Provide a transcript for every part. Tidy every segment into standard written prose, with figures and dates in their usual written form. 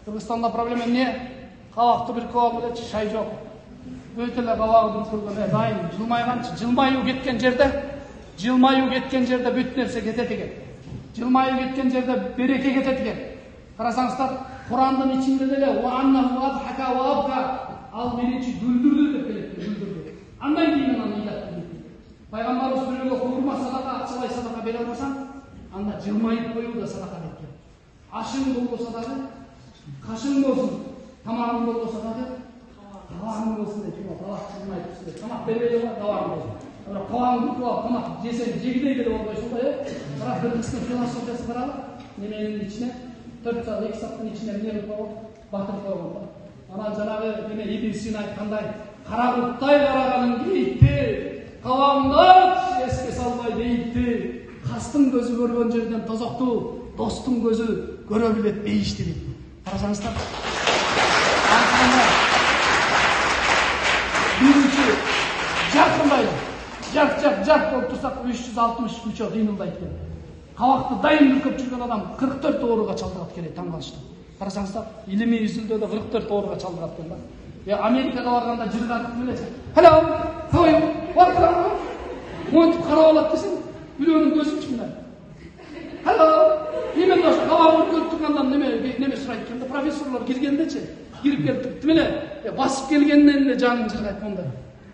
Кыргызстанда проблема эмне? Кабакты бүркүп алып эле шай жок. Өтө эле кабагы бүркүлгөн, дайым жылмайганчы. Жылмайуу кеткен жерде бүт нерсе кетет экен. Жылмайуу кеткен жерде береке кетет экен. Карасаңыздар, Курандын ичинде деле ал биринчи күлдүрдү деп келет, күлдүрдү. Андан кийин анан ыйлап келет. Пайгамбарыбыз бирөөгө курма садака, акчалай садака бере албасаң, анда жылмайып коюу да садака деп келет. Ашың болбосо дагы, кашың болсун, тамагың болбосо дагы, кабагың болсун дейт. Талак жылмайып дейт. Тамак бербей эле кабагың болсун. Бирок кабагың бүтүп алып тамак жесең жегидей деле болбойсуң да, Бирок бир кыздын философиясы бар ала. Неменин ичине 4 саат 2 сааттын ичине эмне коюп батырып койгон да. Анан жанагы эме Ибн Сина айткандай, кара булттай караганын кейтти, кабагыңды эске салбай дейти, кастын көзү көргөн жерден тозокту, достун көзү көрө билет бейишти дейт. Карасаңыздар. Биринчи жакындай. Жак болуп турсак 363 кыймылдайт экен. Кабакты дайым бүркөп жүргөн адам 44 ооруга чалдыгат экен, таң калыштым. Карасаңыздар, илимий изилдөөдө 44 ооруга чалдыгат экен да. Америкага барганда жыргандык менен "Hello, how are you? What are you?" Монтип карап алат десең, бирөөнүн көзүнчү мына. "Hello." Именно ошо кабагы бүркөп тургандан неме сурайт экен да, профессорлор киргендечи, кирип келип тимеле басып келгенден эле жаның жыргайт мондай.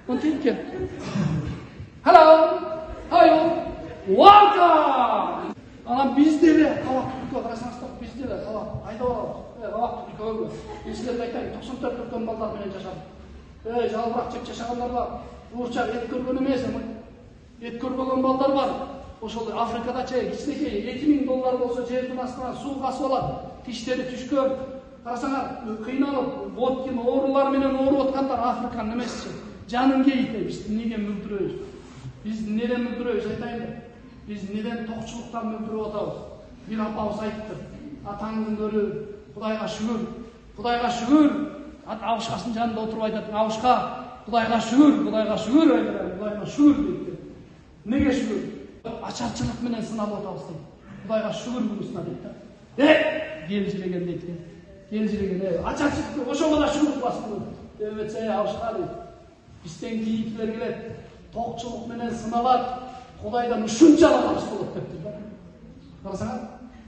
Монтип экен. "Hello, how are you? Welcome." Анан бизде эле кабак бүркөп карасаңыздар, бизде эле кабак айдап алабыз. Кабакты бүркөгө. Мен силерге айтайын, 94 бүркөн балдар менен жашадым. Жалбырак жеп жашагандар бар. Уурчак эт көргөн эмес, эт көрбөгөн балдар бар. Ошол Африкада кичинекей $2000 болсо жердин астынан суу касып алат. Тиштери түшкөн. Карасаңар, кыйналып, боткин оорулар менен ооруп аткандар Африканын эмеси. Жанын кейите, биз эмнеге мүлдүрөбүз? Биз неден мүлдүрөбүз айтайын. Biz neden tokçuluktan müldürüp atабыз? Bir apabız aytıptır. Atаңдын көрү, Кудайга шүгүр. Кудайга шүгүр. Абышкасынын жанында отуруп айтат, абышка, Кудайга шүгүр, Кудайга шүгүр айтат, Кудайга шүгүр дейт. Неге шүгүр? Ачарчылык менен сыналып атабыз дейт. Кудайга шүгүр буюрсуна дейт да. Келжиреген дейт. Келжиреген, ачарчылык ошого да шүгүр кыласың деп этсе абышка дейт. Бизден кийинкилер келет, токчулук менен сыналат. Кудайдан ушунчалык алыс болот дептир да. Карасаңар,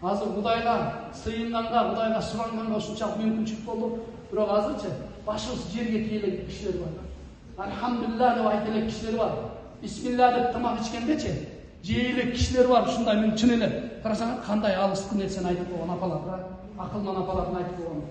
азыр Кудайга сыйынганга, Кудайга суранганга ушунчалык мүмкүнчүлүк болду. Бирок азырчы башыбыз жерге тийелек кишилер бар. Алхамдулилlah деп айта элек кишилер бар. Бисмилlah деп тамак ичкендечи жей элек кишилер бар, ушундай чын эле. Карасаңар, кандай алыс нерсени айтып койгон апалар, акылман апалардын айтып койгон.